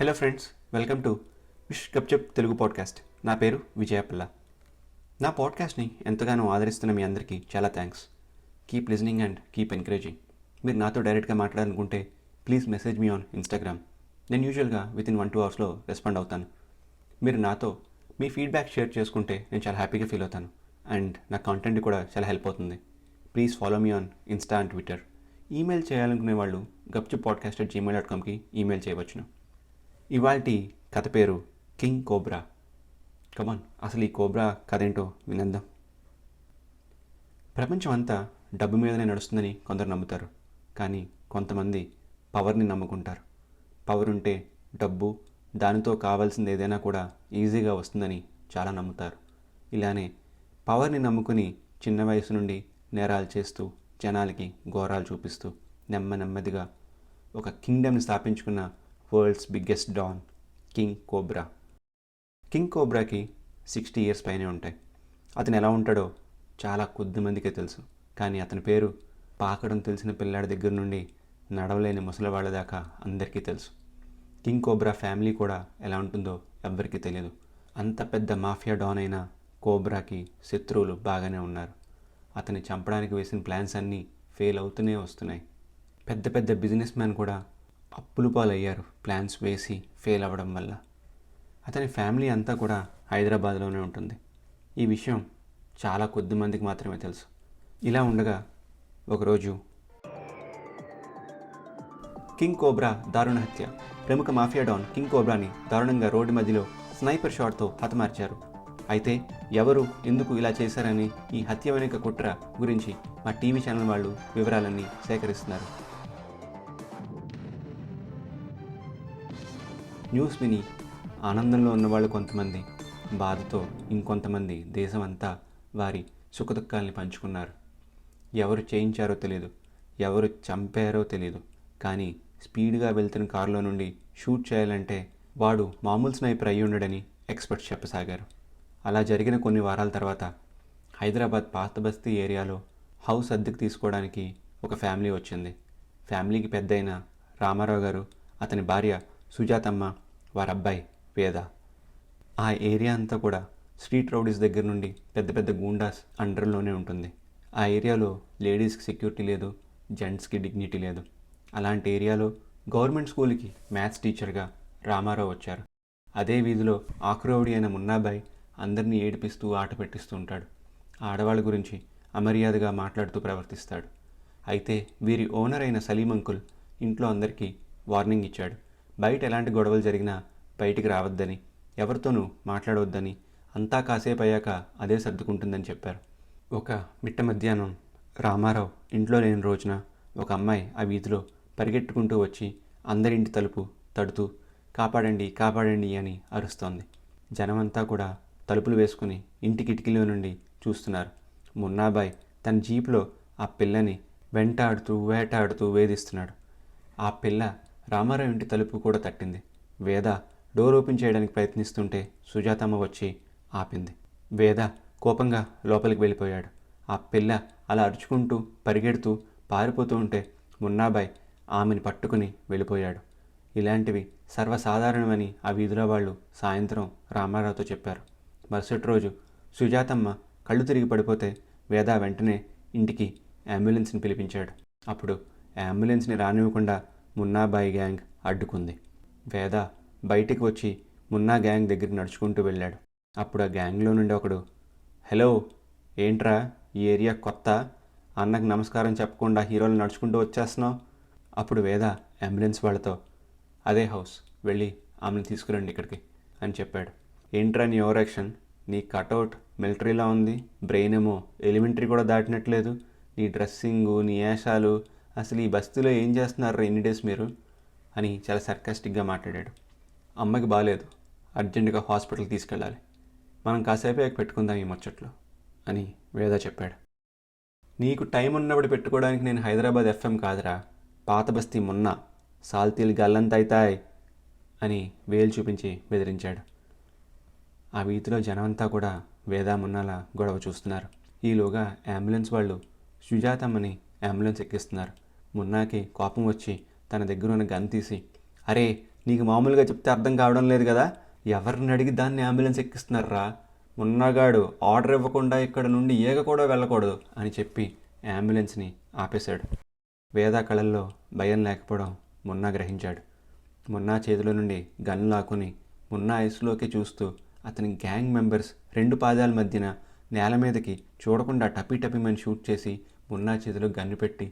Hello friends, welcome to Wish Gupchup Telugu podcast. నా పేరు విజయపల్ల. నా పాడ్కాస్ట్ని ఎంతగానో ఆదరిస్తున్న మీ అందరికీ చాలా thanks. Keep listening and keep encouraging. మీరు నాతో డైరెక్ట్గా మాట్లాడాలనుకుంటే please message me on Instagram. నేను యూజువల్గా వితిన్ 1-2 అవర్స్లో రెస్పాండ్ అవుతాను. మీరు నాతో మీ ఫీడ్బ్యాక్ షేర్ చేసుకుంటే నేను చాలా హ్యాపీగా ఫీల్ అవుతాను అండ్ నా కంటెంట్ కూడా చాలా హెల్ప్ అవుతుంది. Please follow me on Insta and Twitter. Email చేయాలనుకునే వాళ్ళు gupchupodcast@gmail.comకి ఈమెయిల్ చేయవచ్చును. ఇవాల్టి కథ పేరు కింగ్ కోబ్రా. కమాన్, అసలు ఈ కోబ్రా కథ ఏంటో వినందాం. ప్రపంచం అంతా డబ్బు మీదనే నడుస్తుందని కొందరు నమ్ముతారు, కానీ కొంతమంది పవర్ని నమ్ముకుంటారు. పవర్ ఉంటే డబ్బు, దానితో కావాల్సింది ఏదైనా కూడా ఈజీగా వస్తుందని చాలా నమ్ముతారు. ఇలానే పవర్ని నమ్ముకుని చిన్న వయసు నుండి నేరాలు చేస్తూ జనాలకి ఘోరాలు చూపిస్తూ నెమ్మదిగా ఒక కింగ్డమ్ని స్థాపించుకున్న world's biggest don king cobra. కింగ్ కోబ్రాకి 60 years పైనే ఉంటాయి. అతను ఎలా ఉంటాడో చాలా కొద్ది మందికే తెలుసు, కానీ అతని పేరు పాకడం తెలిసిన పిల్లాడి దగ్గర నుండి నడవలేని ముసలివాళ్ళ దాకా అందరికీ తెలుసు. కింగ్ కోబ్రా ఫ్యామిలీ కూడా ఎలా ఉంటుందో ఎవ్వరికీ తెలియదు. అంత పెద్ద మాఫియా డాన్ అయిన కోబ్రాకి శత్రువులు బాగానే ఉన్నారు. అతన్ని చంపడానికి వేసిన ప్లాన్స్ అన్నీ ఫెయిల్ అవుతూనే వస్తున్నాయి. పెద్ద పెద్ద బిజినెస్ మ్యాన్ కూడా అప్పులు పాలయ్యారు ప్లాన్స్ వేసి ఫెయిల్ అవ్వడం వల్ల. అతని ఫ్యామిలీ అంతా కూడా హైదరాబాద్లోనే ఉంటుంది. ఈ విషయం చాలా కొద్ది మందికి మాత్రమే తెలుసు. ఇలా ఉండగా ఒకరోజు కింగ్ కోబ్రా దారుణ హత్య. ప్రముఖ మాఫియా డాన్ కింగ్ కోబ్రాని దారుణంగా రోడ్డు మధ్యలో స్నైపర్ షాట్తో హతమార్చారు. అయితే ఎవరు ఎందుకు ఇలా చేశారని, ఈ హత్య వెనుక కుట్ర గురించి మా టీవీ ఛానల్ వాళ్ళు వివరాలన్నీ సేకరిస్తున్నారు. న్యూస్ విని ఆనందంలో ఉన్నవాళ్ళు కొంతమంది, బాధతో ఇంకొంతమంది దేశం అంతా వారి సుఖదుఖాల్ని పంచుకున్నారు. ఎవరు చేయించారో తెలియదు, ఎవరు చంపారో తెలియదు, కానీ స్పీడ్గా వెళ్తున్న కారులో నుండి షూట్ చేయాలంటే వాడు మామూలు స్నైపర్ అయి ఉండడని ఎక్స్పర్ట్స్ చెప్పసాగారు. అలా జరిగిన కొన్ని వారాల తర్వాత హైదరాబాద్ పాత బస్తీ ఏరియాలో హౌస్ అద్దెకు తీసుకోవడానికి ఒక ఫ్యామిలీ వచ్చింది. ఫ్యామిలీకి పెద్ద అయిన రామారావు గారు, అతని భార్య సుజాతమ్మ, వారి అబ్బాయి వేద. ఆ ఏరియా అంతా కూడా స్ట్రీట్ రౌడీస్ దగ్గర నుండి పెద్ద పెద్ద గూండాస్ అండర్లోనే ఉంటుంది. ఆ ఏరియాలో లేడీస్కి సెక్యూరిటీ లేదు, జెంట్స్కి డిగ్నిటీ లేదు. అలాంటి ఏరియాలో గవర్నమెంట్ స్కూల్కి మ్యాథ్స్ టీచర్గా రామారావు వచ్చారు. అదే వీధిలో ఆకురౌడీ అయిన మున్నాబాయ్ అందరినీ ఏడిపిస్తూ ఆట పెట్టిస్తూ ఉంటాడు. ఆడవాళ్ళ గురించి అమర్యాదగా మాట్లాడుతూ ప్రవర్తిస్తాడు. అయితే వీరి ఓనర్ అయిన సలీం అంకుల్ ఇంట్లో అందరికీ వార్నింగ్ ఇచ్చాడు. బయట ఎలాంటి గొడవలు జరిగినా బయటికి రావద్దని, ఎవరితోనూ మాట్లాడవద్దని, అంతా కాసేపు అయ్యాక అదే సర్దుకుంటుందని చెప్పారు. ఒక మిట్ట మధ్యాహ్నం రామారావు ఇంట్లో లేని రోజున ఒక అమ్మాయి ఆ వీధిలో పరిగెట్టుకుంటూ వచ్చి అందరింటి తలుపు తడుతూ కాపాడండి కాపాడండి అని అరుస్తోంది. జనమంతా కూడా తలుపులు వేసుకుని ఇంటి కిటికీలో నుండి చూస్తున్నారు. మున్నాబాయ్ తన జీప్లో ఆ పిల్లని వేటాడుతూ వేధిస్తున్నాడు. ఆ పిల్ల రామారావు ఇంటి తలుపు కూడా తట్టింది. వేద డోర్ ఓపెన్ చేయడానికి ప్రయత్నిస్తుంటే సుజాతమ్మ వచ్చి ఆపింది. వేద కోపంగా లోపలికి వెళ్ళిపోయాడు. ఆ పిల్ల అలా అరుచుకుంటూ పరిగెడుతూ పారిపోతూ ఉంటే మున్నాబాయ్ ఆమెని పట్టుకుని వెళ్ళిపోయాడు. ఇలాంటివి సర్వసాధారణమని ఆ వీధిలో వాళ్ళు సాయంత్రం రామారావుతో చెప్పారు. మరుసటి రోజు సుజాతమ్మ కళ్ళు తిరిగి పడిపోతే వేద వెంటనే ఇంటికి అంబులెన్స్ని పిలిపించాడు. అప్పుడు అంబులెన్స్ని రానివ్వకుండా మున్నాబాయి గ్యాంగ్ అడ్డుకుంది. వేద బయటికి వచ్చి మున్నా గ్యాంగ్ దగ్గరికి నడుచుకుంటూ వెళ్ళాడు. అప్పుడు ఆ గ్యాంగ్లో నుండి ఒకడు, హలో ఏంట్రా ఈ ఏరియా కొత్త, అన్నకు నమస్కారం చెప్పకుండా హీరోలు నడుచుకుంటూ వచ్చేస్తున్నావు? అప్పుడు వేద అంబులెన్స్ వాళ్ళతో, అదే హౌస్, వెళ్ళి ఆమెను తీసుకురండి ఇక్కడికి అని చెప్పాడు. ఏంట్రా నీ ఓవర్ యాక్షన్, నీ కటౌట్ మిలిటరీలా ఉంది, బ్రెయిన్ ఏమో ఎలిమెంటరీ కూడా దాటినట్లేదు, నీ డ్రెస్సింగు, నీ వేషాలు, అసలు ఈ బస్తీలో ఏం చేస్తున్నారు ఎన్ని డేస్ మీరు అని చాలా సర్కాస్టిక్గా మాట్లాడాడు. అమ్మకి బాగాలేదు, అర్జెంటుగా హాస్పిటల్కి తీసుకెళ్ళాలి, మనం కాసేపే పెట్టుకుందాం ఈ ముచ్చట్లు అని వేద చెప్పాడు. నీకు టైం ఉన్నప్పుడు పెట్టుకోవడానికి నేను హైదరాబాద్ FM కాదురా, పాత బస్తీ మున్నా, సాల్తీలు గల్లంతైతాయ్ అని వేలు చూపించి బెదిరించాడు. ఆ వీధిలో జనమంతా కూడా వేద మున్నాల గొడవ చూస్తున్నారు. ఈలోగా అంబులెన్స్ వాళ్ళు సుజాతమ్మని అంబులెన్స్ ఎక్కిస్తున్నారు. మున్నాకి కోపం వచ్చి తన దగ్గర ఉన్న గన్ తీసి, అరే నీకు మామూలుగా చెప్తే అర్థం కావడం లేదు కదా, ఎవరిని అడిగి దాన్ని అంబులెన్స్ ఎక్కిస్తున్నారా? మున్నాగాడు ఆర్డర్ ఇవ్వకుండా ఇక్కడ నుండి ఈగ కూడా వెళ్ళకూడదు అని చెప్పి అంబులెన్స్ని ఆపేశాడు. వేద కళల్లో భయం లేకపోవడం మున్నా గ్రహించాడు. మున్నా చేతిలో నుండి గన్ లాక్కుని మున్నా ఐస్లోకి చూస్తూ అతని గ్యాంగ్ మెంబర్స్ 2 పాదాల మధ్యన నేల మీదకి చూడకుండా టపీమని షూట్ చేసి మున్నా చేతిలో గన్ను పెట్టి,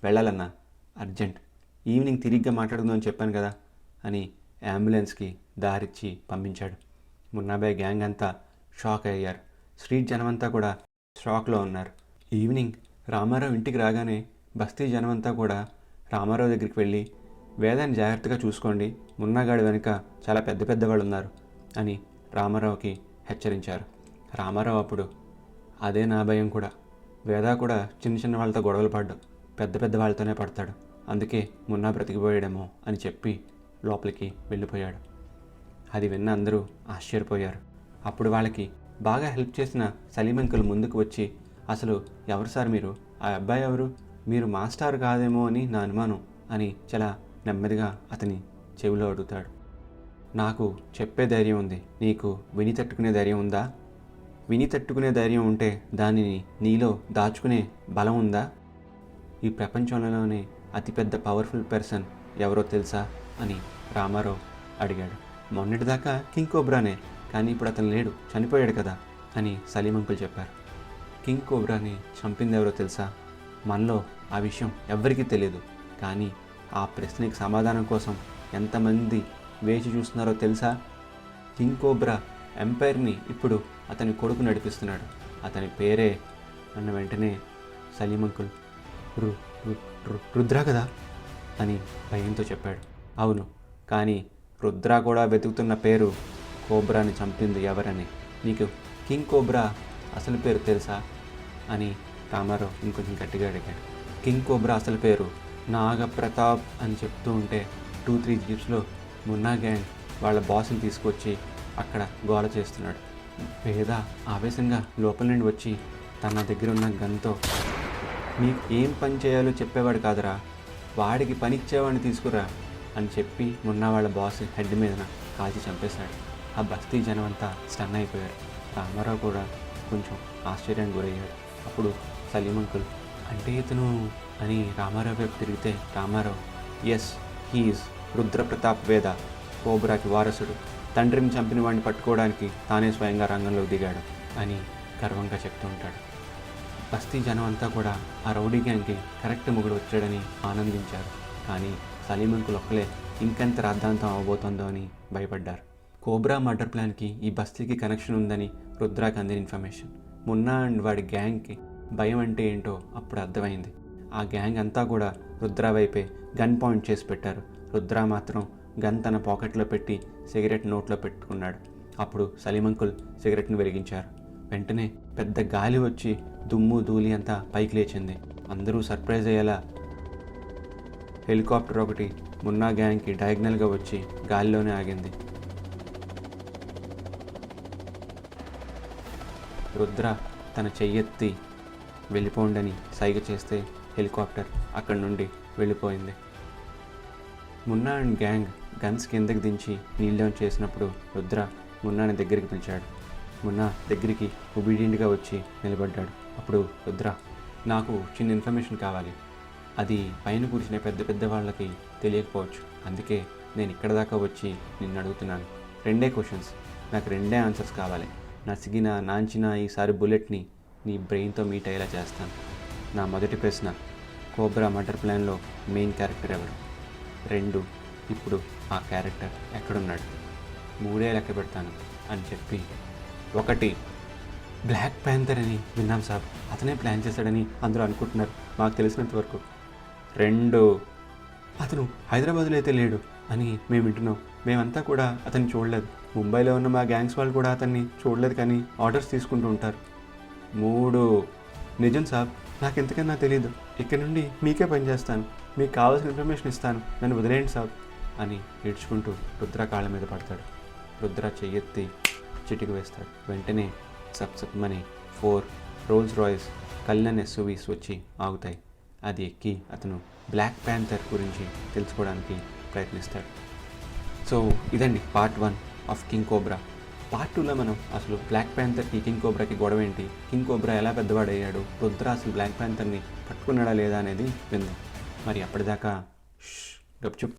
వెళ్ళాలన్నా అర్జెంట్, ఈవినింగ్ తిరిగ్గా మాట్లాడుకుందామని చెప్పాను కదా అని అంబులెన్స్కి దారిచ్చి పంపించాడు. మున్నాబాయ్ గ్యాంగ్ అంతా షాక్ అయ్యారు. స్ట్రీట్ జనమంతా కూడా షాక్లో ఉన్నారు. ఈవినింగ్ రామారావు ఇంటికి రాగానే బస్తీ జనమంతా కూడా రామారావు దగ్గరికి వెళ్ళి, వేదాన్ని జాగ్రత్తగా చూసుకోండి, మున్నాగాడి వెనుక చాలా పెద్ద పెద్దవాళ్ళు ఉన్నారు అని రామారావుకి హెచ్చరించారు. రామారావు అప్పుడు, అదే నా భయం కూడా, వేద కూడా చిన్న చిన్న వాళ్ళతో గొడవలు పడ్డు, పెద్ద పెద్ద వాళ్ళతోనే పడతాడు, అందుకే మున్నా బ్రతికిపోయాడేమో అని చెప్పి లోపలికి వెళ్ళిపోయాడు. అది విన్న అందరూ ఆశ్చర్యపోయారు. అప్పుడు వాళ్ళకి బాగా హెల్ప్ చేసిన సలీం అంకుల్ ముందుకు వచ్చి, అసలు ఎవరు సార్ మీరు, ఆ అబ్బాయి ఎవరు, మీరు మాస్టర్ కాదేమో అని నా అనుమానం అని చాలా నెమ్మదిగా అతని చెవిలో అడుగుతాడు. నాకు చెప్పే ధైర్యం ఉంది, నీకు విని తట్టుకునే ధైర్యం ఉందా? విని తట్టుకునే ధైర్యం ఉంటే దానిని నీలో దాచుకునే బలం ఉందా? ఈ ప్రపంచంలోనే అతిపెద్ద పవర్ఫుల్ పర్సన్ ఎవరో తెలుసా అని రామారావు అడిగాడు. మొన్నటిదాకా కింగ్ కోబ్రానే, కానీ ఇప్పుడు అతను లేడు, చనిపోయాడు కదా అని సలీం అంకుల్ చెప్పారు. కింగ్ కోబ్రాని చంపింది ఎవరో తెలుసా? మనలో ఆ విషయం ఎవ్వరికీ తెలియదు, కానీ ఆ ప్రశ్నకి సమాధానం కోసం ఎంతమంది వేచి చూస్తున్నారో తెలుసా? కింగ్ కోబ్రా ఎంపైర్ని ఇప్పుడు అతని కొడుకు నడిపిస్తున్నాడు, అతని పేరే అన్న వెంటనే సలీం అంకుల్ రుద్ర కదా అని భయంతో చెప్పాడు. అవును, కానీ రుద్ర కూడా వెతుకుతున్న పేరు కోబ్రాని చంపింది ఎవరని. నీకు కింగ్ కోబ్రా అసలు పేరు తెలుసా అని రామారావు ఇంకొంచెం గట్టిగా అడిగాడు. కింగ్ కోబ్రా అసలు పేరు నాగప్రతాప్ అని చెప్తూ ఉంటే 2-3 జీప్స్లో మున్నా గ్యాంగ్ వాళ్ళ బాస్ని తీసుకొచ్చి అక్కడ గోల చేస్తున్నాడు. వేద ఆవేశంగా లోపల నుండి వచ్చి తన దగ్గర ఉన్న గన్తో, మీకు ఏం పని చేయాలో చెప్పేవాడు కాదురా, వాడికి పనిచ్చేవాడిని తీసుకురా అని చెప్పి మున్నా వాళ్ళ బాస్ హెడ్ మీదన కాల్చి చంపేశాడు. ఆ బస్తీ జనం అంతా స్టన్ అయిపోయారు. రామారావు కూడా కొంచెం ఆశ్చర్యానికి గురయ్యాడు. అప్పుడు సలీం అంకుల్, అంటే ఇతను అని రామారావు వైపు తిరిగితే రామారావు, ఎస్, హీఈస్ రుద్రప్రతాప్ వేద, కోబ్రాకి వారసుడు, తండ్రిని చంపిన వాడిని పట్టుకోవడానికి తానే స్వయంగా రంగంలోకి దిగాడు అని గర్వంగా చెప్తూ ఉంటాడు. బస్తీ జనం అంతా కూడా ఆ రౌడీ గ్యాంగ్కి కరెక్ట్ మొగుడు వచ్చాడని ఆనందించారు. కానీ సలీం అంకుల్ ఒక్కలే ఇంకెంత రాద్ధాంతం అవబోతుందో అని భయపడ్డారు. కోబ్రా మర్డర్ ప్లాన్కి ఈ బస్తీకి కనెక్షన్ ఉందని రుద్రాకి అందిన ఇన్ఫర్మేషన్. మున్నా అండ్ వాడి గ్యాంగ్కి భయం అంటే ఏంటో అప్పుడు అర్థమైంది. ఆ గ్యాంగ్ అంతా కూడా రుద్రా వైపే గన్ పాయింట్ చేసి పెట్టారు. రుద్రా మాత్రం గన్ తన పాకెట్లో పెట్టి సిగరెట్ నోట్లో పెట్టుకున్నాడు. అప్పుడు సలీం అంకుల్ సిగరెట్ని వెలిగించారు. వెంటనే పెద్ద గాలి వచ్చి దుమ్ము ధూళి అంతా పైకి లేచింది. అందరూ సర్ప్రైజ్ అయ్యేలా హెలికాప్టర్ ఒకటి మున్నా గ్యాంగ్కి డయాగ్నల్గా వచ్చి గాలిలోనే ఆగింది. రుద్ర తన చెయ్యెత్తి వెళ్ళిపోండని సైగ చేస్తే హెలికాప్టర్ అక్కడి నుండి వెళ్ళిపోయింది. మున్నా అండ్ గ్యాంగ్ గన్స్ కిందకి దించి నీల్ డౌన్ చేసినప్పుడు రుద్ర మున్నాని దగ్గరికి పిలిచాడు. మున్నా దగ్గరికి ఒబీడియంట్గా వచ్చి నిలబడ్డాడు. అప్పుడు రుద్ర, నాకు చిన్న ఇన్ఫర్మేషన్ కావాలి, అది పైన కూర్చునే పెద్ద పెద్ద వాళ్ళకి తెలియకపోవచ్చు, అందుకే నేను ఇక్కడ దాకా వచ్చి నిన్ను అడుగుతున్నాను. 2 క్వశ్చన్స్, నాకు 2 ఆన్సర్స్ కావాలి. నసిగిన నాంచిన ఈసారి బుల్లెట్ని నీ బ్రెయిన్తో మీట్ అయ్యేలా చేస్తాను. నా మొదటి ప్రశ్న, కోబ్రా మర్డర్ ప్లాన్లో మెయిన్ క్యారెక్టర్ ఎవరు? 2, ఇప్పుడు ఆ క్యారెక్టర్ ఎక్కడున్నాడు? 3 లెక్క పెడతాను అని చెప్పి, 1 బ్లాక్ ప్యాంథర్ అని విన్నాం సాబ్, అతనే ప్లాన్ చేశాడని అందరూ అనుకుంటున్నారు మాకు తెలిసినంత వరకు. 2 అతను హైదరాబాద్లో అయితే లేడు అని మేము వింటున్నాం, మేమంతా కూడా అతన్ని చూడలేదు. ముంబైలో ఉన్న మా గ్యాంగ్స్ వాళ్ళు కూడా అతన్ని చూడలేదు, కానీ ఆర్డర్స్ తీసుకుంటూ ఉంటారు. 3 నిజం సాబ్, నాకు ఎంతకన్నా తెలీదు, ఇక్కడ నుండి మీకే పనిచేస్తాను, మీకు కావాల్సిన ఇన్ఫర్మేషన్ ఇస్తాను, నన్ను వదిలేయండి సాబ్ అని ఏడ్చుకుంటూ రుద్ర కాళ్ళ మీద పడతాడు. రుద్ర చెయ్యెత్తి చిటికి వేస్తాడు. వెంటనే సప్సప్మని 4 రోల్స్ రాయ్స్ కళ్యాణ్ ఎస్యూవీస్ వచ్చి ఆగుతాయి. అది ఎక్కి అతను బ్లాక్ ప్యాంథర్ గురించి తెలుసుకోవడానికి ప్రయత్నిస్తాడు. సో ఇదండి part 1 of king cobra. Part 2లో మనం అసలు బ్లాక్ ప్యాంథర్కి కింగ్ కోబ్రాకి గొడవ ఏంటి, కింగ్ కోబ్రా ఎలా పెద్దవాడయ్యాడు, రుద్ర అసలు బ్లాక్ ప్యాంథర్ని పట్టుకున్నాడా లేదా అనేది విందాం. మరి అప్పటిదాకా గప్చుప్.